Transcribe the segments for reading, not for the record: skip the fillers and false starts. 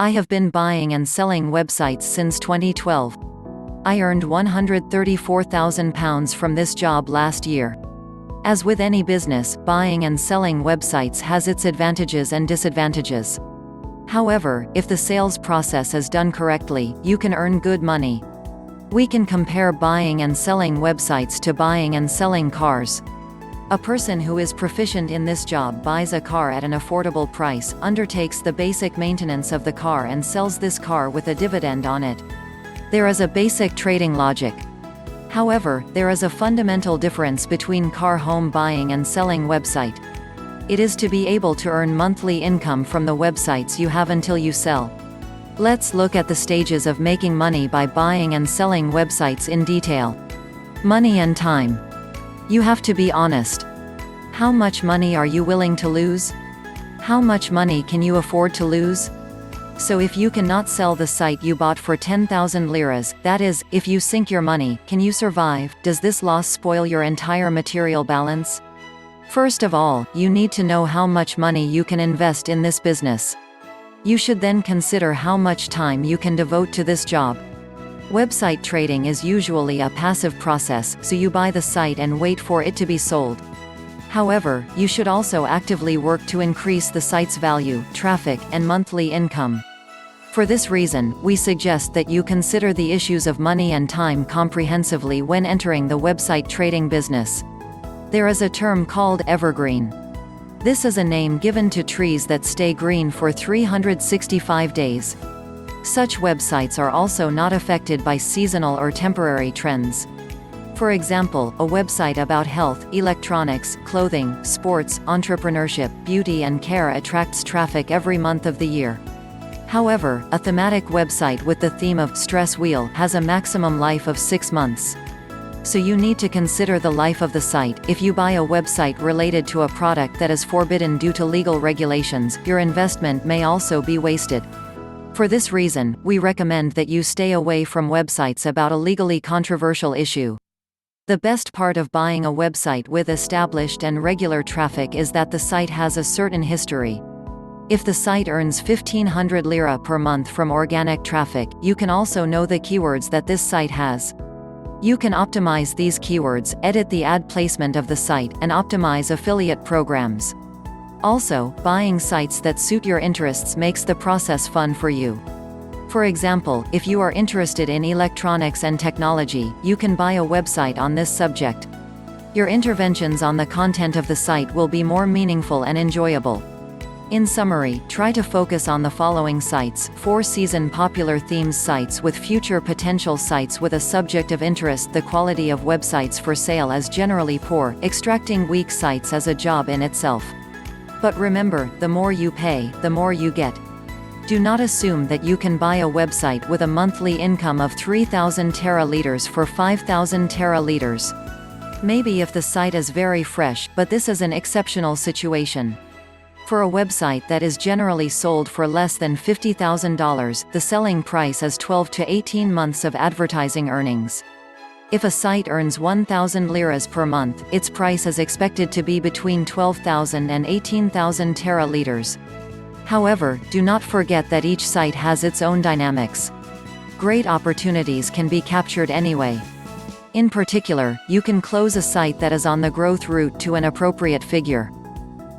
I have been buying and selling websites since 2012. I earned £134,000 from this job last year. As with any business, buying and selling websites has its advantages and disadvantages. However, if the sales process is done correctly, you can earn good money. We can compare buying and selling websites to buying and selling cars. A person who is proficient in this job buys a car at an affordable price, undertakes the basic maintenance of the car and sells this car with a dividend on it. There is a basic trading logic. However, there is a fundamental difference between car home buying and selling website. It is to be able to earn monthly income from the websites you have until you sell. Let's look at the stages of making money by buying and selling websites in detail. Money and time. You have to be honest. How much money are you willing to lose? How much money can you afford to lose? So if you cannot sell the site you bought for 10,000 liras, that is, if you sink your money, can you survive? Does this loss spoil your entire material balance? First of all, you need to know how much money you can invest in this business. You should then consider how much time you can devote to this job. Website trading is usually a passive process, so you buy the site and wait for it to be sold. However, you should also actively work to increase the site's value, traffic, and monthly income. For this reason, we suggest that you consider the issues of money and time comprehensively when entering the website trading business. There is a term called evergreen. This is a name given to trees that stay green for 365 days. Such websites are also not affected by seasonal or temporary trends. For example, a website about health, electronics, clothing, sports, entrepreneurship, beauty and care attracts traffic every month of the year. However, a thematic website with the theme of stress wheel has a maximum life of 6 months. So you need to consider the life of the site. If you buy a website related to a product that is forbidden due to legal regulations, your investment may also be wasted. For this reason, we recommend that you stay away from websites about a legally controversial issue. The best part of buying a website with established and regular traffic is that the site has a certain history. If the site earns 1500 lira per month from organic traffic, you can also know the keywords that this site has. You can optimize these keywords, edit the ad placement of the site, and optimize affiliate programs. Also, buying sites that suit your interests makes the process fun for you. For example, if you are interested in electronics and technology, you can buy a website on this subject. Your interventions on the content of the site will be more meaningful and enjoyable. In summary, try to focus on the following sites: 4-season popular themes sites with future potential sites with a subject of interest. The quality of websites for sale is generally poor, extracting weak sites is a job in itself. But remember, the more you pay, the more you get. Do not assume that you can buy a website with a monthly income of 3,000 teraliters for 5,000 teraliters. Maybe if the site is very fresh, but this is an exceptional situation. For a website that is generally sold for less than $50,000, the selling price is 12 to 18 months of advertising earnings. If a site earns 1,000 liras per month, its price is expected to be between 12,000 and 18,000 teraliters. However, do not forget that each site has its own dynamics. Great opportunities can be captured anyway. In particular, you can close a site that is on the growth route to an appropriate figure.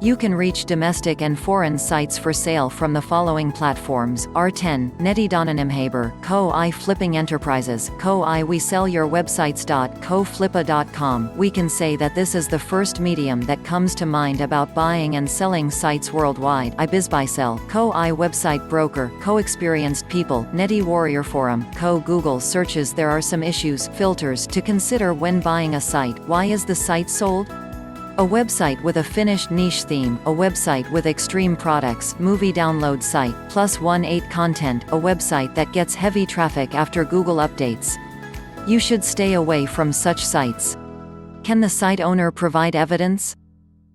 You can reach domestic and foreign sites for sale from the following platforms: R10, Netidonanimhaber, Co-I Flipping Enterprises, Co-I We Sell Your Websites. Co-Flippa.com. We can say that this is the first medium that comes to mind about buying and selling sites worldwide. iBizBuySell, Co-I Website Broker, Co-Experienced People, Neti Warrior Forum, Co-Google Searches. There are some issues, filters, to consider when buying a site. Why is the site sold? A website with a finished niche theme, a website with extreme products, movie download site, +18 content, a website that gets heavy traffic after Google updates. You should stay away from such sites. Can the site owner provide evidence?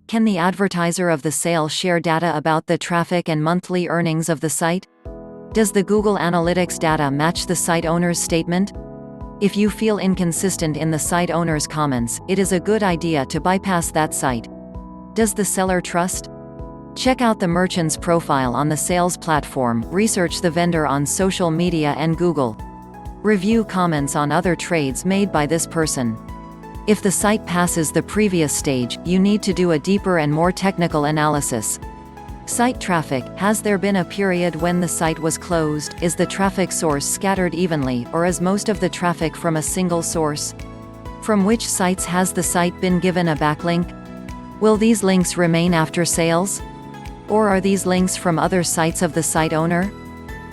Can the advertiser of the sale share data about the traffic and monthly earnings of the site? Does the Google Analytics data match the site owner's statement? If you feel inconsistent in the site owner's comments, it is a good idea to bypass that site. Does the seller trust? Check out the merchant's profile on the sales platform, research the vendor on social media and Google. Review comments on other trades made by this person. If the site passes the previous stage, you need to do a deeper and more technical analysis. Site traffic: has there been a period when the site was closed? Is the traffic source scattered evenly, or is most of the traffic from a single source? From which sites has the site been given a backlink? Will these links remain after sales? Or are these links from other sites of the site owner?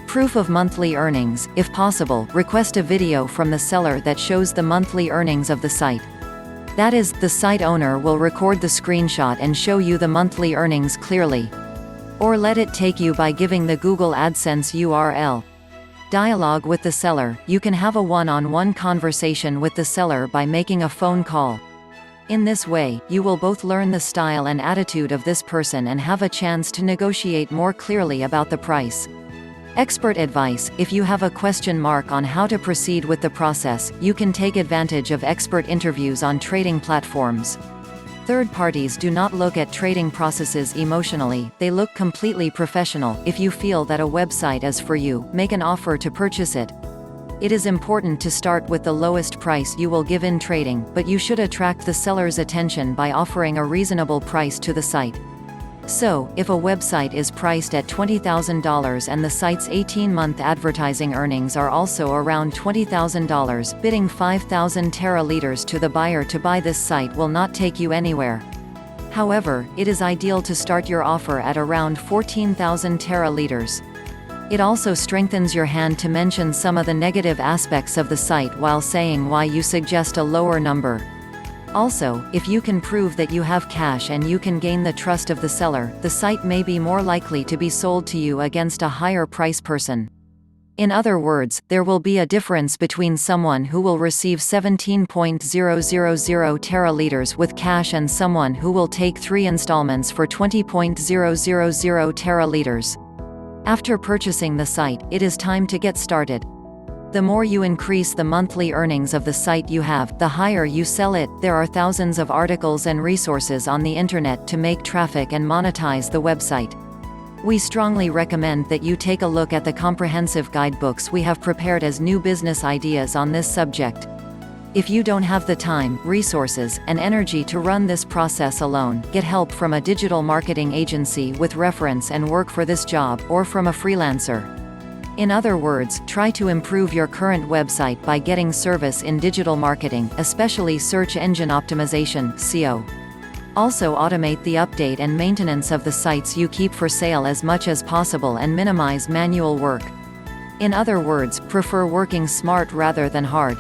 Proof of monthly earnings: if possible, request a video from the seller that shows the monthly earnings of the site. That is, the site owner will record the screenshot and show you the monthly earnings clearly. Or let it take you by giving the Google AdSense URL. Dialogue with the seller: you can have a one-on-one conversation with the seller by making a phone call. In this way, you will both learn the style and attitude of this person and have a chance to negotiate more clearly about the price. Expert advice: if you have a question mark on how to proceed with the process, you can take advantage of expert interviews on trading platforms. Third parties do not look at trading processes emotionally, they look completely professional. If you feel that a website is for you, make an offer to purchase it. It is important to start with the lowest price you will give in trading, but you should attract the seller's attention by offering a reasonable price to the site. So, if a website is priced at $20,000 and the site's 18-month advertising earnings are also around $20,000, bidding 5,000 teraliters to the buyer to buy this site will not take you anywhere. However, it is ideal to start your offer at around 14,000 teraliters. It also strengthens your hand to mention some of the negative aspects of the site while saying why you suggest a lower number. Also, if you can prove that you have cash and you can gain the trust of the seller, the site may be more likely to be sold to you against a higher price person. In other words, there will be a difference between someone who will receive 17,000 teraliters with cash and someone who will take 3 installments for 20,000 teraliters. After purchasing the site, it is time to get started. The more you increase the monthly earnings of the site you have, the higher you sell it. There are thousands of articles and resources on the internet to make traffic and monetize the website. We strongly recommend that you take a look at the comprehensive guidebooks we have prepared as new business ideas on this subject. If you don't have the time, resources, and energy to run this process alone, get help from a digital marketing agency with reference and work for this job, or from a freelancer. In other words, try to improve your current website by getting service in digital marketing, especially search engine optimization (SEO). Also automate the update and maintenance of the sites you keep for sale as much as possible and minimize manual work. In other words, prefer working smart rather than hard.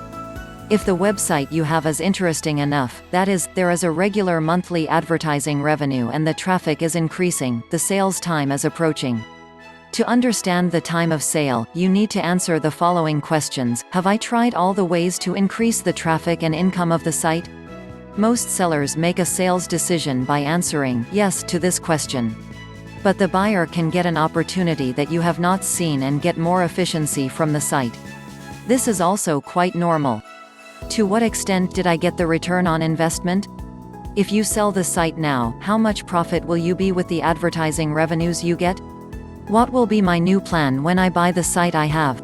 If the website you have is interesting enough, that is, there is a regular monthly advertising revenue and the traffic is increasing, the sales time is approaching. To understand the time of sale, you need to answer the following questions. Have I tried all the ways to increase the traffic and income of the site? Most sellers make a sales decision by answering yes to this question. But the buyer can get an opportunity that you have not seen and get more efficiency from the site. This is also quite normal. To what extent did I get the return on investment? If you sell the site now, how much profit will you be with the advertising revenues you get? What will be my new plan when I buy the site I have?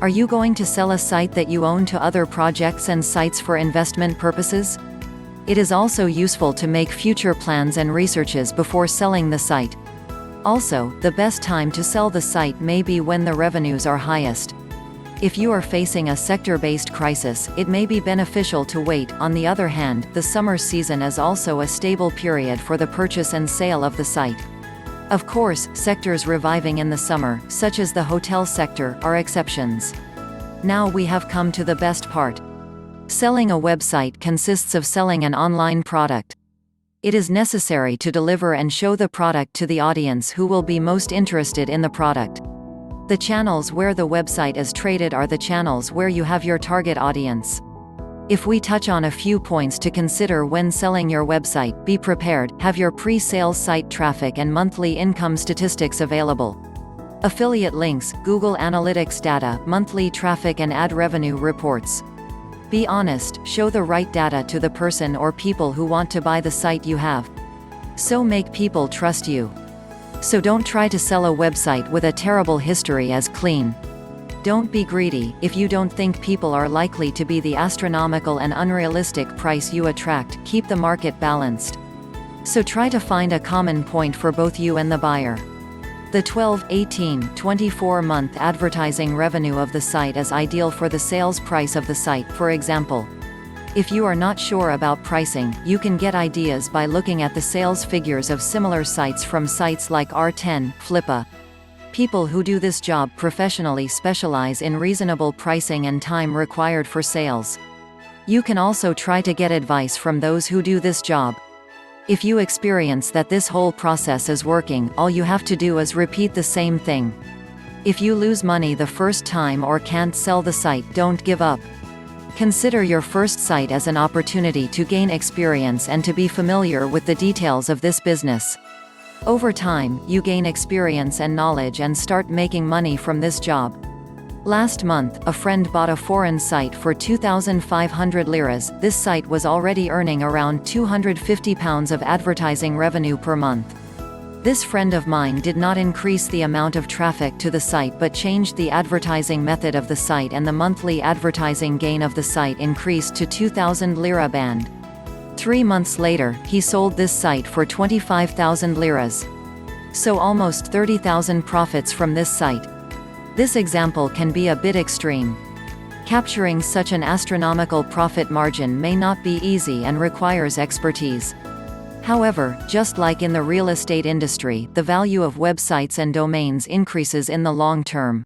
Are you going to sell a site that you own to other projects and sites for investment purposes? It is also useful to make future plans and researches before selling the site. Also, the best time to sell the site may be when the revenues are highest. If you are facing a sector-based crisis, it may be beneficial to wait. On the other hand, the summer season is also a stable period for the purchase and sale of the site. Of course, sectors reviving in the summer, such as the hotel sector, are exceptions. Now we have come to the best part. Selling a website consists of selling an online product. It is necessary to deliver and show the product to the audience who will be most interested in the product. The channels where the website is traded are the channels where you have your target audience. If we touch on a few points to consider when selling your website, be prepared, have your pre-sales site traffic and monthly income statistics available. Affiliate links, Google Analytics data, monthly traffic and ad revenue reports. Be honest, show the right data to the person or people who want to buy the site you have. So make people trust you. So don't try to sell a website with a terrible history as clean. Don't be greedy. If you don't think people are likely to be the astronomical and unrealistic price you attract, keep the market balanced. So try to find a common point for both you and the buyer. The 12, 18, 24-month advertising revenue of the site is ideal for the sales price of the site. For example, if you are not sure about pricing, you can get ideas by looking at the sales figures of similar sites from sites like R10, Flippa. People who do this job professionally specialize in reasonable pricing and time required for sales. You can also try to get advice from those who do this job. If you experience that this whole process is working, all you have to do is repeat the same thing. If you lose money the first time or can't sell the site, don't give up. Consider your first site as an opportunity to gain experience and to be familiar with the details of this business. Over time, you gain experience and knowledge and start making money from this job. Last month, a friend bought a foreign site for 2,500 liras. This site was already earning around £250 of advertising revenue per month. This friend of mine did not increase the amount of traffic to the site but changed the advertising method of the site, and the monthly advertising gain of the site increased to 2,000 lira band. 3 months later, he sold this site for 25,000 liras. So almost 30,000 profits from this site. This example can be a bit extreme. Capturing such an astronomical profit margin may not be easy and requires expertise. However, just like in the real estate industry, the value of websites and domains increases in the long term.